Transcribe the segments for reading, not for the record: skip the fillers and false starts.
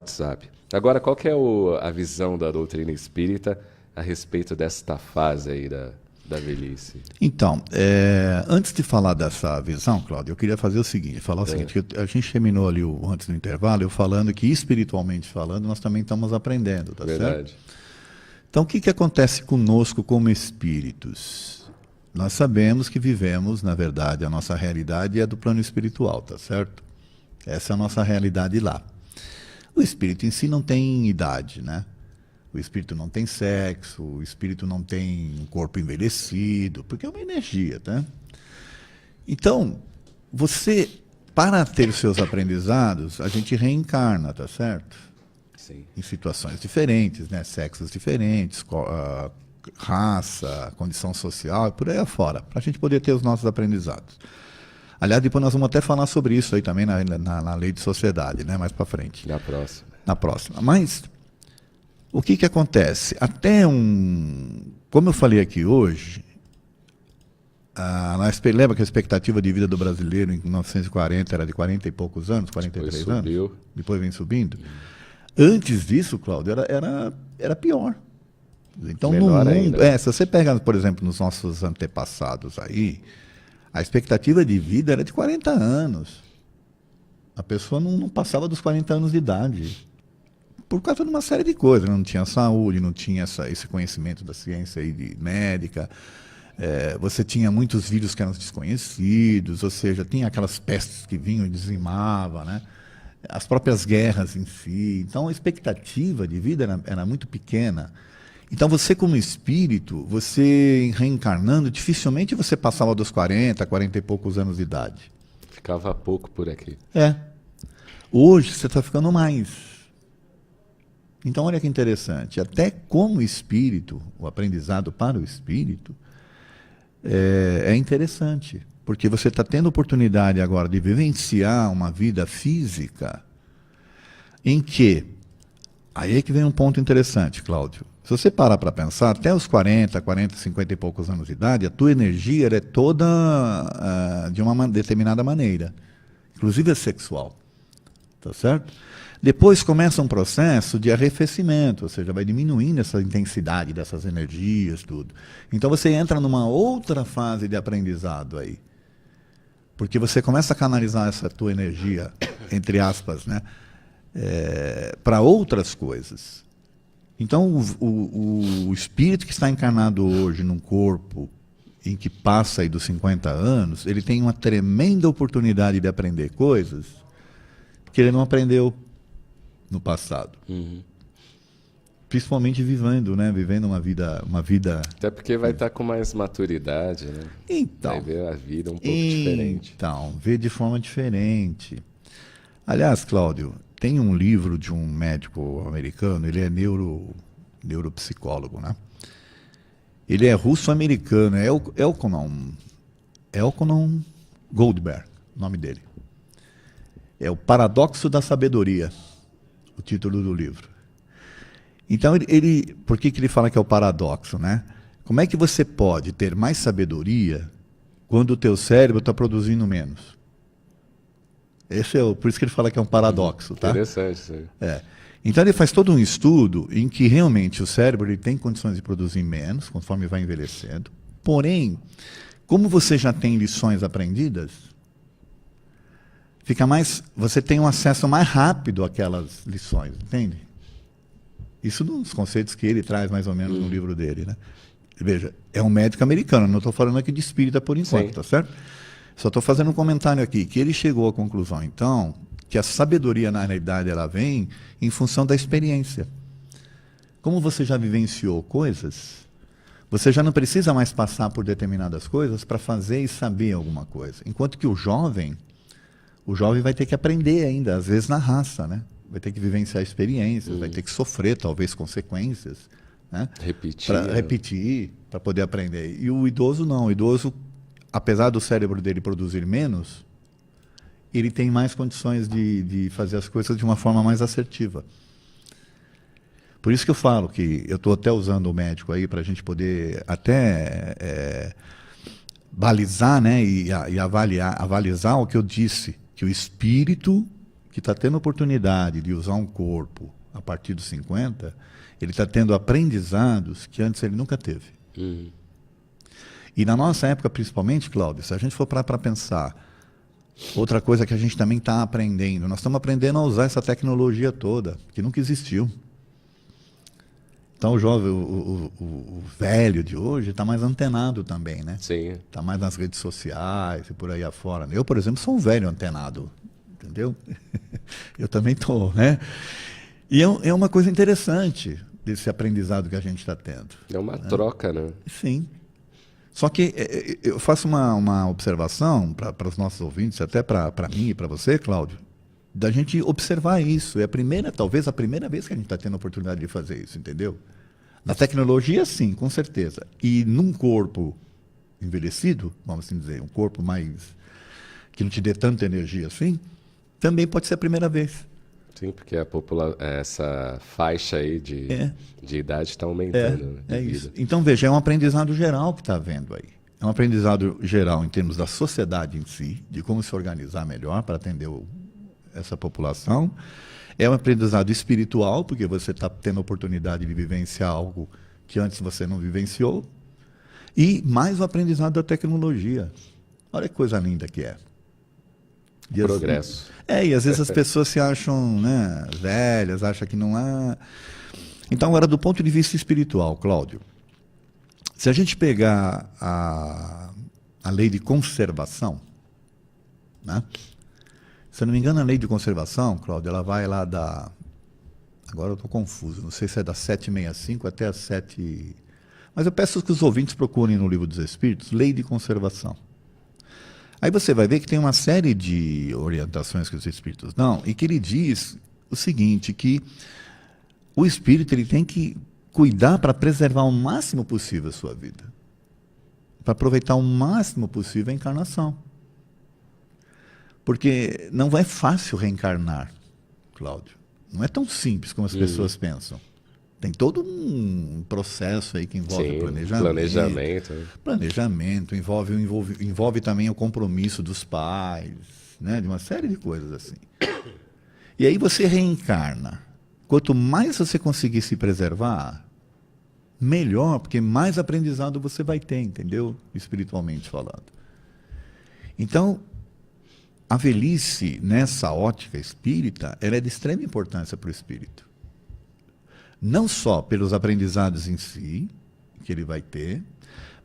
WhatsApp. Agora, qual que é a visão da doutrina espírita a respeito desta fase aí da velhice? Então, antes de falar dessa visão, Cláudio, eu queria fazer o seguinte, falar o seguinte, que a gente terminou ali antes do intervalo, eu falando que espiritualmente falando, nós também estamos aprendendo, tá Verdade. certo? Então, o que acontece conosco como espíritos? Nós sabemos que vivemos, na verdade, a nossa realidade é do plano espiritual, tá certo? Essa é a nossa realidade lá. O espírito em si não tem idade, né? O espírito não tem sexo, o espírito não tem um corpo envelhecido, porque é uma energia, tá? Então, você, para ter os seus aprendizados, a gente reencarna, tá certo? Sim. Em situações diferentes, né? Sexos diferentes, raça, condição social e por aí afora, para a gente poder ter os nossos aprendizados. Aliás, depois nós vamos até falar sobre isso aí também na lei de sociedade, né? Mais para frente. Na próxima. Na próxima. Mas o que acontece? Como eu falei aqui hoje, lembra que a expectativa de vida do brasileiro em 1940 era de 40 e poucos anos, 43 Depois subiu. anos? Depois vem subindo. Antes disso, Cláudio, era pior. Então, Menor no mundo, ainda. se você pega, por exemplo, nos nossos antepassados aí, a expectativa de vida era de 40 anos. A pessoa não passava dos 40 anos de idade. Por causa de uma série de coisas. Não tinha saúde, não tinha esse conhecimento da ciência aí médica. Você tinha muitos vírus que eram desconhecidos, ou seja, tinha aquelas pestes que vinham e dizimavam, né? As próprias guerras em si. Então, a expectativa de vida era muito pequena. Então, você como espírito, você reencarnando, dificilmente você passava dos 40, 40 e poucos anos de idade. Ficava pouco por aqui. Hoje, você está ficando mais. Então, olha que interessante. Até como espírito, o aprendizado para o espírito, é interessante. Porque você está tendo oportunidade agora de vivenciar uma vida física em que... Aí é que vem um ponto interessante, Cláudio. Se você parar para pensar, até os 40, 50 e poucos anos de idade, a tua energia é toda de uma determinada maneira. Inclusive a sexual. Tá certo? Depois começa um processo de arrefecimento, ou seja, vai diminuindo essa intensidade dessas energias, tudo. Então você entra numa outra fase de aprendizado aí. Porque você começa a canalizar essa tua energia, entre aspas, né, para outras coisas. Então, o espírito que está encarnado hoje num corpo em que passa aí dos 50 anos, ele tem uma tremenda oportunidade de aprender coisas que ele não aprendeu no passado. Uhum. Principalmente vivendo uma vida... Até porque vai estar com mais maturidade, né? Então, vai ver a vida um pouco diferente. Então, vê de forma diferente. Aliás, Cláudio, tem um livro de um médico americano, ele é neuropsicólogo, né? Ele é russo-americano, é Elkonon Goldberg, o nome dele. É o Paradoxo da Sabedoria, o título do livro. Então, por que ele fala que é o paradoxo, né? Como é que você pode ter mais sabedoria quando o teu cérebro está produzindo menos? Por isso que ele fala que é um paradoxo, tá? Interessante isso aí. Então ele faz todo um estudo em que realmente o cérebro ele tem condições de produzir menos, conforme vai envelhecendo. Porém, como você já tem lições aprendidas, você tem um acesso mais rápido àquelas lições, entende? Isso nos conceitos que ele traz mais ou menos no livro dele, né? Veja, é um médico americano, não estou falando aqui de espírita por enquanto, tá certo? Só estou fazendo um comentário aqui, que ele chegou à conclusão, então, que a sabedoria, na realidade, ela vem em função da experiência. Como você já vivenciou coisas, você já não precisa mais passar por determinadas coisas para fazer e saber alguma coisa. Enquanto que o jovem vai ter que aprender ainda, às vezes na raça, né? Vai ter que vivenciar experiências, vai ter que sofrer, talvez, consequências, né? Repetir, para poder aprender. E o idoso não. O idoso, apesar do cérebro dele produzir menos, ele tem mais condições de fazer as coisas de uma forma mais assertiva. Por isso que eu falo que eu estou até usando o médico aí para a gente poder até balizar, né, e avalizar o que eu disse, que o espírito que está tendo oportunidade de usar um corpo a partir dos 50, ele está tendo aprendizados que antes ele nunca teve. E na nossa época, principalmente, Cláudio, se a gente for para pensar, outra coisa que a gente também está aprendendo, nós estamos aprendendo a usar essa tecnologia toda, que nunca existiu. Então o jovem, o velho de hoje está mais antenado também, né? Sim. Está mais nas redes sociais e por aí afora. Eu, por exemplo, sou um velho antenado, entendeu? Eu também estou, né? E é uma coisa interessante desse aprendizado que a gente está tendo. É uma troca, né? Sim. Só que eu faço uma observação para os nossos ouvintes, até para mim e para você, Cláudio, da gente observar isso. É talvez a primeira vez que a gente está tendo a oportunidade de fazer isso, entendeu? Na tecnologia, sim, com certeza. E num corpo envelhecido, vamos assim dizer, um corpo mais que não te dê tanta energia assim, também pode ser a primeira vez. Sim, porque essa faixa aí de idade está aumentando. Né, é isso. Então, veja, é um aprendizado geral que está havendo aí. É um aprendizado geral em termos da sociedade em si, de como se organizar melhor para atender essa população. É um aprendizado espiritual, porque você está tendo a oportunidade de vivenciar algo que antes você não vivenciou. E mais o aprendizado da tecnologia. Olha que coisa linda que é. E progresso. E às vezes as pessoas se acham, né, velhas, acham que não há. Então, agora, do ponto de vista espiritual, Cláudio, se a gente pegar a lei de conservação, né? Se eu não me engano, a lei de conservação, Cláudio, ela vai lá da... Agora eu estou confuso, não sei se é da 765 até a 7... Mas eu peço que os ouvintes procurem no Livro dos Espíritos, lei de conservação. Aí você vai ver que tem uma série de orientações que os espíritos dão e que ele diz o seguinte, que o espírito ele tem que cuidar para preservar o máximo possível a sua vida, para aproveitar o máximo possível a encarnação. Porque não é fácil reencarnar, Cláudio. Não é tão simples como as pessoas pensam. Tem todo um processo aí que envolve planejamento, envolve também o compromisso dos pais, né, de uma série de coisas assim. E aí você reencarna. Quanto mais você conseguir se preservar, melhor, porque mais aprendizado você vai ter, entendeu? Espiritualmente falando. Então, a velhice, nessa ótica espírita, ela é de extrema importância para o espírito. Não só pelos aprendizados em si, que ele vai ter,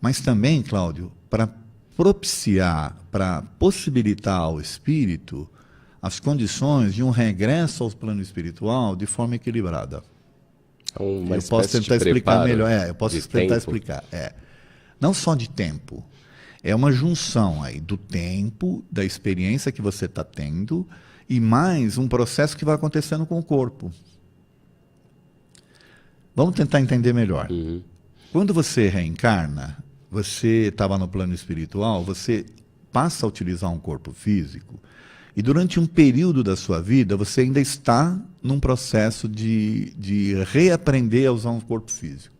mas também, Cláudio, para propiciar, para possibilitar ao espírito as condições de um regresso ao plano espiritual de forma equilibrada. Eu posso tentar explicar melhor. Eu posso tentar explicar. Não só de tempo. É uma junção aí do tempo, da experiência que você está tendo, e mais um processo que vai acontecendo com o corpo. Vamos tentar entender melhor. Quando você reencarna, você estava no plano espiritual, você passa a utilizar um corpo físico, e durante um período da sua vida, você ainda está num processo de reaprender a usar um corpo físico.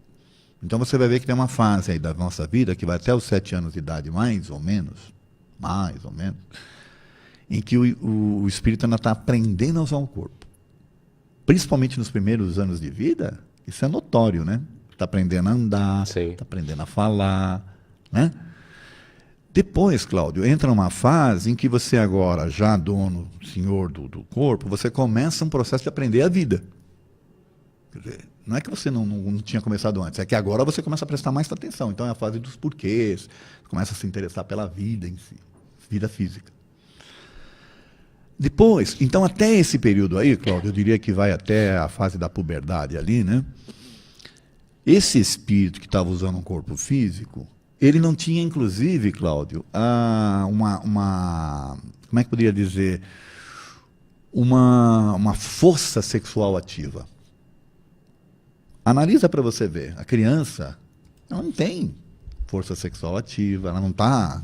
Então você vai ver que tem uma fase aí da nossa vida, que vai até os 7 anos de idade, mais ou menos, em que o espírito ainda está aprendendo a usar um corpo. Principalmente nos primeiros anos de vida, isso é notório, né? Está aprendendo a andar, está aprendendo a falar, né? Depois, Cláudio, entra numa fase em que você agora, já dono, senhor do corpo, você começa um processo de aprender a vida. Quer dizer, não é que você não tinha começado antes, é que agora você começa a prestar mais atenção. Então é a fase dos porquês, começa a se interessar pela vida em si, vida física. Depois, então até esse período aí, Cláudio, eu diria que vai até a fase da puberdade ali, né? Esse espírito que estava usando um corpo físico, ele não tinha, inclusive, Cláudio, como é que eu poderia dizer, uma força sexual ativa. Analisa para você ver. A criança, ela não tem força sexual ativa, ela não está,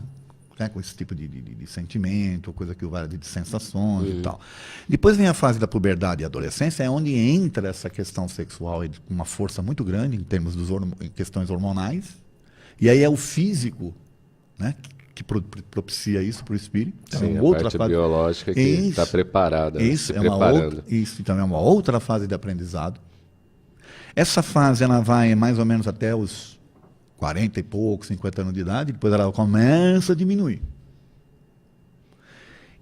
né, com esse tipo de sentimento, coisa que vai de sensações e tal. Depois vem a fase da puberdade e adolescência, é onde entra essa questão sexual com uma força muito grande em termos em questões hormonais. E aí é o físico, né, que propicia isso para o espírito. Então, Sim, é a uma outra parte fase. biológica que está preparada, Isso, se é uma preparando. outra, isso então é uma outra fase de aprendizado. Essa fase ela vai mais ou menos até os 40 e poucos, 50 anos de idade, depois ela começa a diminuir.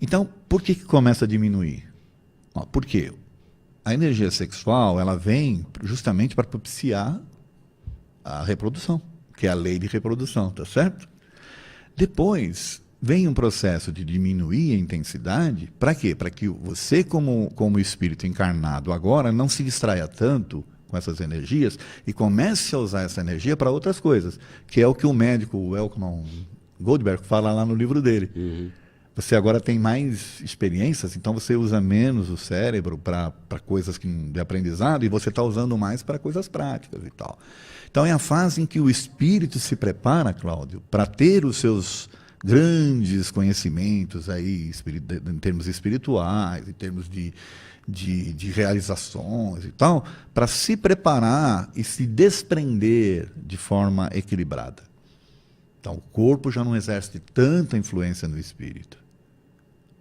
Então, por que começa a diminuir? Porque a energia sexual ela vem justamente para propiciar a reprodução, que é a lei de reprodução, tá certo? Depois vem um processo de diminuir a intensidade, para quê? Para que você, como espírito encarnado agora, não se distraia tanto com essas energias e comece a usar essa energia para outras coisas, que é o que o médico Elkman Goldberg fala lá no livro dele. Uhum. Você agora tem mais experiências, então você usa menos o cérebro para coisas de aprendizado e você está usando mais para coisas práticas e tal. Então é a fase em que o espírito se prepara, Cláudio, para ter os seus grandes conhecimentos aí, em termos espirituais, em termos de realizações e tal, para se preparar e se desprender de forma equilibrada. Então o corpo já não exerce tanta influência no espírito.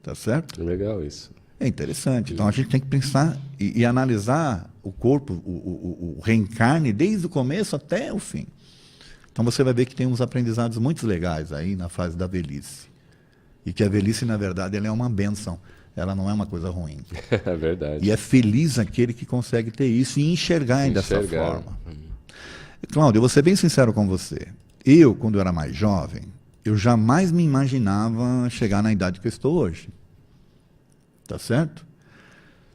Tá certo? Legal isso. É interessante. Então a gente tem que pensar e analisar o corpo, o reencarne desde o começo até o fim. Então você vai ver que tem uns aprendizados muito legais aí na fase da velhice. E que a velhice, na verdade, ela é uma bênção. Ela não é uma coisa ruim. É verdade. E é feliz aquele que consegue ter isso e enxergar dessa forma. Cláudio, eu vou ser bem sincero com você. Eu, quando eu era mais jovem, eu jamais me imaginava chegar na idade que eu estou hoje. Tá certo?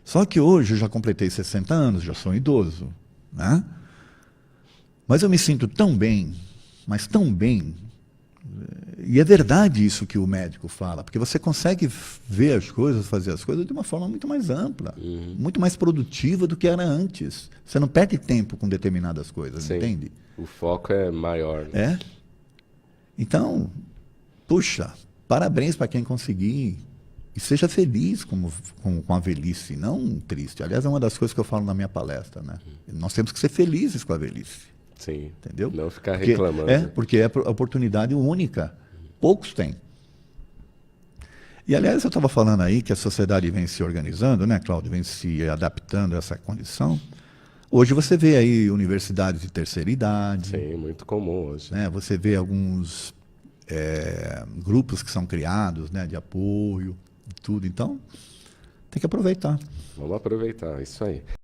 Só que hoje eu já completei 60 anos, já sou idoso, né? Mas eu me sinto tão bem, mas tão bem. E é verdade isso que o médico fala, porque você consegue ver as coisas, fazer as coisas de uma forma muito mais ampla, muito mais produtiva do que era antes. Você não perde tempo com determinadas coisas, Sim. Entende? O foco é maior. Né? É? Então, puxa, parabéns para quem conseguir. E seja feliz com a velhice, não triste. Aliás, é uma das coisas que eu falo na minha palestra, né? Nós temos que ser felizes com a velhice. Sim. Entendeu? Não ficar reclamando. Porque é a oportunidade única. Poucos têm. E, aliás, eu estava falando aí que a sociedade vem se organizando, né, Cláudio? Vem se adaptando a essa condição. Hoje você vê aí universidades de terceira idade. Sim, muito comum hoje. Né? Você vê alguns grupos que são criados, né, de apoio e tudo. Então, tem que aproveitar. Vamos aproveitar, isso aí.